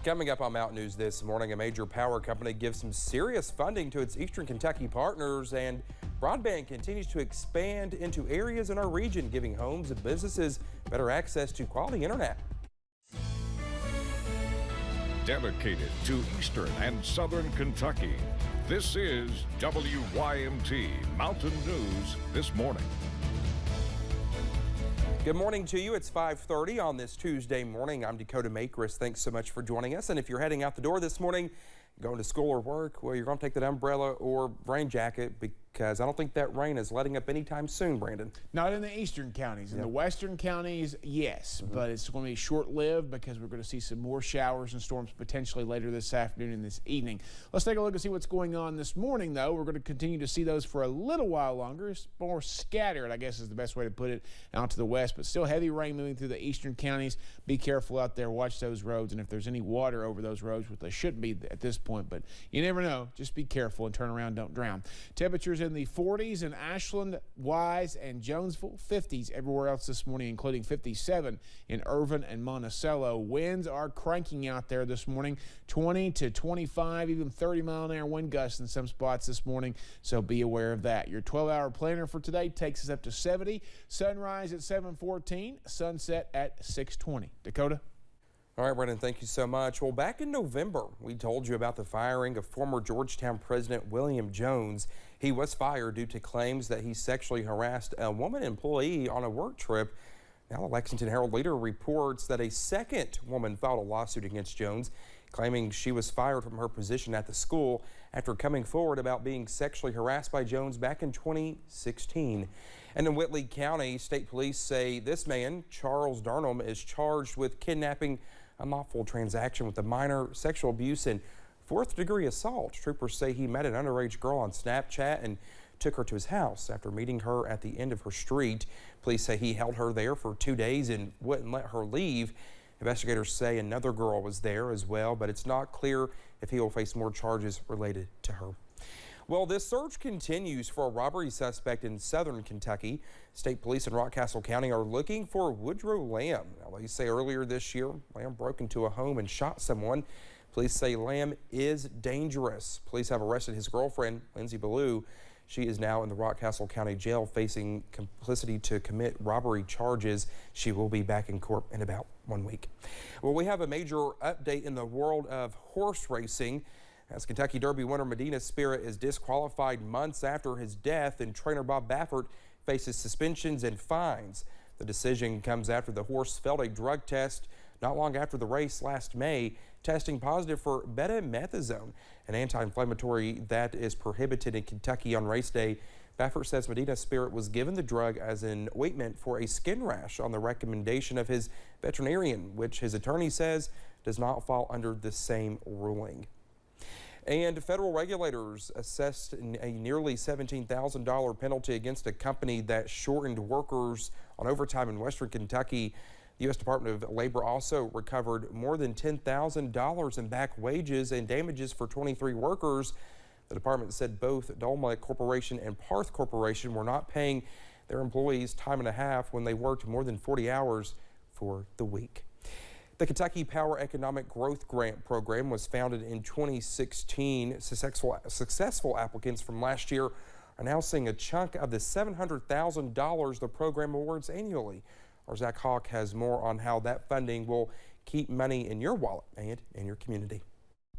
Coming up on Mountain News this morning, a major power company gives some serious funding to its Eastern Kentucky partners, and broadband continues to expand into areas in our region, giving homes and businesses better access to quality internet. Dedicated to Eastern and Southern Kentucky, this is WYMT Mountain News this morning. Good morning to you. It's 5:30 on this Tuesday morning. I'm Dakota Makris. Thanks so much for joining us. And if you're heading out the door this morning, going to school or work, well, you're going to take that umbrella or rain jacket, because I don't think that rain is letting up anytime soon, Brandon. Not in the eastern counties. In the western counties, yes, but it's going to be short-lived because we're going to see some more showers and storms potentially later this afternoon and this evening. Let's take a look and see what's going on this morning, though. We're going to continue to see those for a little while longer. It's more scattered, I guess is the best way to put it, out to the west, but still heavy rain moving through the eastern counties. Be careful out there. Watch those roads, and if there's any water over those roads, which there shouldn't be at this point, but you never know. Just be careful and turn around, don't drown. Temperatures in the 40s in Ashland, Wise, and Jonesville, 50s everywhere else this morning, including 57 in Irvin and Monticello. Winds are cranking out there this morning, 20 to 25, even 30-mile-an-hour wind gusts in some spots this morning, so be aware of that. Your 12-hour planner for today takes us up to 70. Sunrise at 7:14, sunset at 6:20. Dakota? All right, Brendan, thank you so much. Well, back in November, we told you about the firing of former Georgetown President William Jones. He was fired due to claims that he sexually harassed a woman employee on a work trip. Now, the Lexington Herald-Leader reports that a second woman filed a lawsuit against Jones, claiming she was fired from her position at the school after coming forward about being sexually harassed by Jones back in 2016. And in Whitley County, state police say this man, Charles Darnham, is charged with kidnapping, unlawful transaction with a minor, sexual abuse, and fourth-degree assault. Troopers say he met an underage girl on Snapchat and took her to his house. After meeting her at the end of her street, police say he held her there for 2 days and wouldn't let her leave. Investigators say another girl was there as well, but it's not clear if he will face more charges related to her. Well, this search continues for a robbery suspect in southern Kentucky. State police in Rockcastle County are looking for Woodrow Lamb. Now, they say earlier this year, Lamb broke into a home and shot someone. Police say Lamb is dangerous. Police have arrested his girlfriend, Lindsay Ballou. She is now in the Rockcastle County Jail facing complicity to commit robbery charges. She will be back in court in about 1 week. Well, we have a major update in the world of horse racing, as Kentucky Derby winner Medina Spirit is disqualified months after his death, and trainer Bob Baffert faces suspensions and fines. The decision comes after the horse failed a drug test not long after the race last May, testing positive for betamethasone, an anti-inflammatory that is prohibited in Kentucky on race day. Baffert says Medina Spirit was given the drug as an ointment for a skin rash on the recommendation of his veterinarian, which his attorney says does not fall under the same ruling. And federal regulators assessed a nearly $17,000 penalty against a company that shortened workers on overtime in western Kentucky. The U.S. Department of Labor also recovered more than $10,000 in back wages and damages for 23 workers. The department said both Dolma Corporation and Parth Corporation were not paying their employees time and a half when they worked more than 40 hours for the week. The Kentucky Power Economic Growth Grant Program was founded in 2016. Successful applicants from last year are now seeing a chunk of the $700,000 the program awards annually. Our Zach Hawk has more on how that funding will keep money in your wallet and in your community.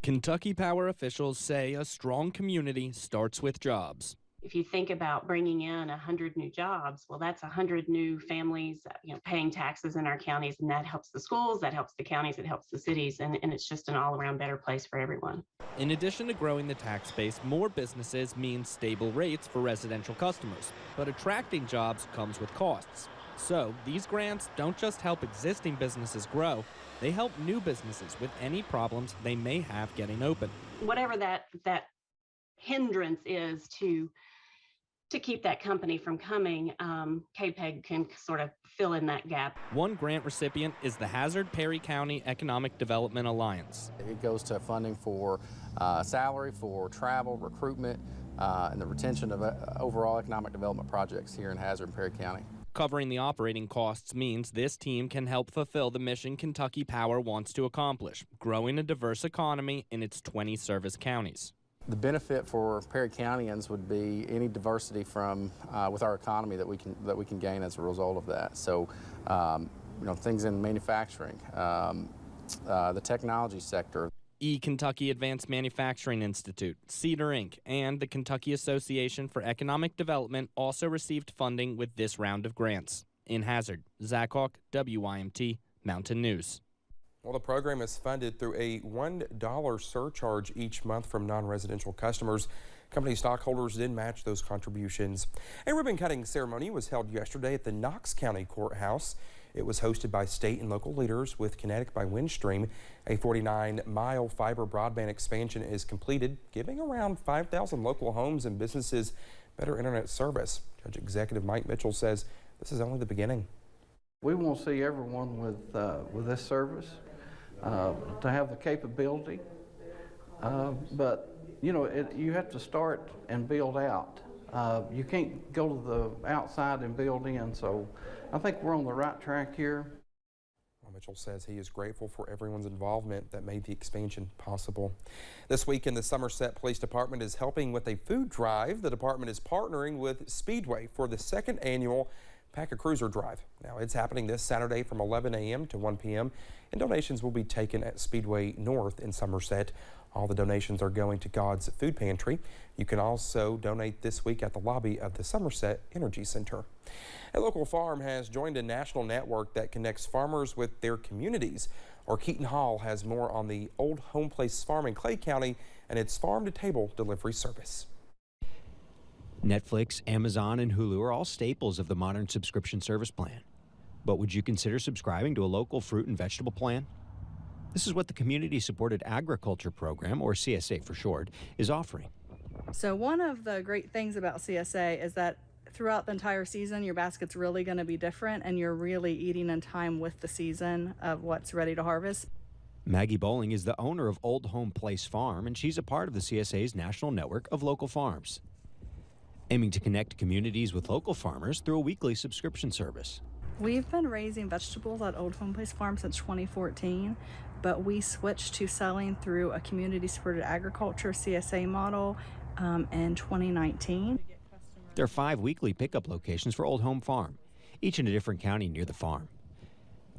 Kentucky Power officials say a strong community starts with jobs. If you think about bringing in 100 new jobs, well, that's 100 new families, paying taxes in our counties, and that helps the schools, that helps the counties, it helps the cities, and it's just an all-around better place for everyone. In addition to growing the tax base, more businesses means stable rates for residential customers, but attracting jobs comes with costs. So these grants don't just help existing businesses grow, they help new businesses with any problems they may have getting open. Whatever that hindrance is to keep that company from coming, KPEG can sort of fill in that gap. One grant recipient is the Hazard Perry County Economic Development Alliance. It goes to funding for salary, for travel, recruitment, and the retention of overall economic development projects here in Hazard and Perry County. Covering the operating costs means this team can help fulfill the mission Kentucky Power wants to accomplish, growing a diverse economy in its 20 service counties. The benefit for Perry Countyans would be any diversity from with our economy that we can gain as a result of that. So, things in manufacturing, the technology sector. Kentucky Advanced Manufacturing Institute, Cedar Inc., and the Kentucky Association for Economic Development also received funding with this round of grants. In Hazard, Zach Hawk, WYMT Mountain News. Well, the program is funded through a $1 surcharge each month from non-residential customers. Company stockholders did match those contributions. A ribbon-cutting ceremony was held yesterday at the Knox County Courthouse. It was hosted by state and local leaders with Kinetic by Windstream. A 49-mile fiber broadband expansion is completed, giving around 5,000 local homes and businesses better internet service. Judge Executive Mike Mitchell says this is only the beginning. We want to see everyone with this service to have the capability, but you have to start and build out. You can't go to the outside and build in, so I think we're on the right track here. Well, Mitchell says he is grateful for everyone's involvement that made the expansion possible. This weekend, the Somerset Police Department is helping with a food drive. The department is partnering with Speedway for the second annual Pack a Cruiser Drive. Now, it's happening this Saturday from 11 a.m. to 1 p.m. and donations will be taken at Speedway North in Somerset. All the donations are going to God's Food Pantry. You can also donate this week at the lobby of the Somerset Energy Center. A local farm has joined a national network that connects farmers with their communities. Our Keaton Hall has more on the Old Home Place Farm in Clay County and its farm-to-table delivery service. Netflix, Amazon, and Hulu are all staples of the modern subscription service plan. But would you consider subscribing to a local fruit and vegetable plan? This is what the Community-Supported Agriculture Program, or CSA for short, is offering. So one of the great things about CSA is that throughout the entire season, your basket's really going to be different, and you're really eating in time with the season of what's ready to harvest. Maggie Bowling is the owner of Old Home Place Farm, and she's a part of the CSA's national network of local farms, aiming to connect communities with local farmers through a weekly subscription service. We've been raising vegetables at Old Home Place Farm since 2014, but we switched to selling through a community-supported agriculture CSA model in 2019. There are 5 weekly pickup locations for Old Home Farm, each in a different county near the farm.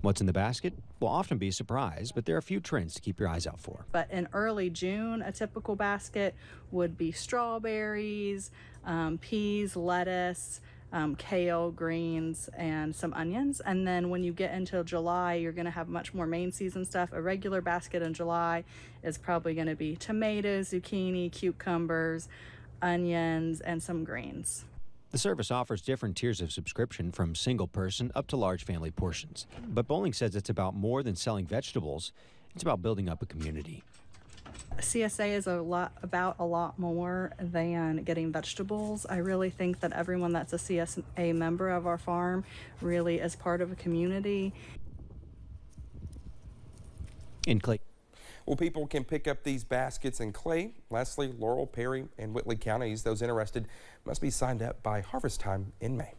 What's in the basket will often be a surprise, but there are a few trends to keep your eyes out for. But in early June, a typical basket would be strawberries, peas, lettuce, kale, greens, and some onions. And then when you get into July, you're going to have much more main season stuff. A regular basket in July is probably going to be tomatoes, zucchini, cucumbers, onions, and some greens. The service offers different tiers of subscription from single person up to large family portions. But Bowling says it's about more than selling vegetables. It's about building up a community. CSA is about a lot more than getting vegetables. I really think that everyone that's a CSA member of our farm really is part of a community. In Clay. Well, people can pick up these baskets in Clay, Leslie, Laurel, Perry, and Whitley counties. Those interested must be signed up by harvest time in May.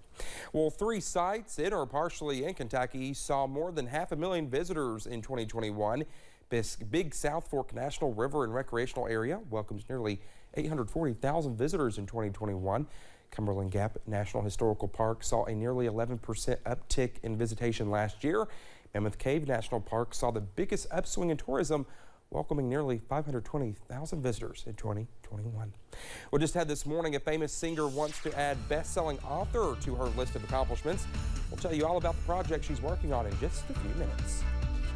Well, 3 sites in or partially in Kentucky saw more than 500,000 visitors in 2021. This Big South Fork National River and Recreational Area welcomes nearly 840,000 visitors in 2021. Cumberland Gap National Historical Park saw a nearly 11% uptick in visitation last year. Mammoth Cave National Park saw the biggest upswing in tourism, welcoming nearly 520,000 visitors in 2021. We just had this morning a famous singer wants to add best-selling author to her list of accomplishments. We'll tell you all about the project she's working on in just a few minutes.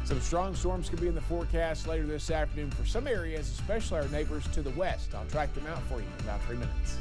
Some strong storms could be in the forecast later this afternoon for some areas, especially our neighbors to the west. I'll track them out for you in about 3 minutes.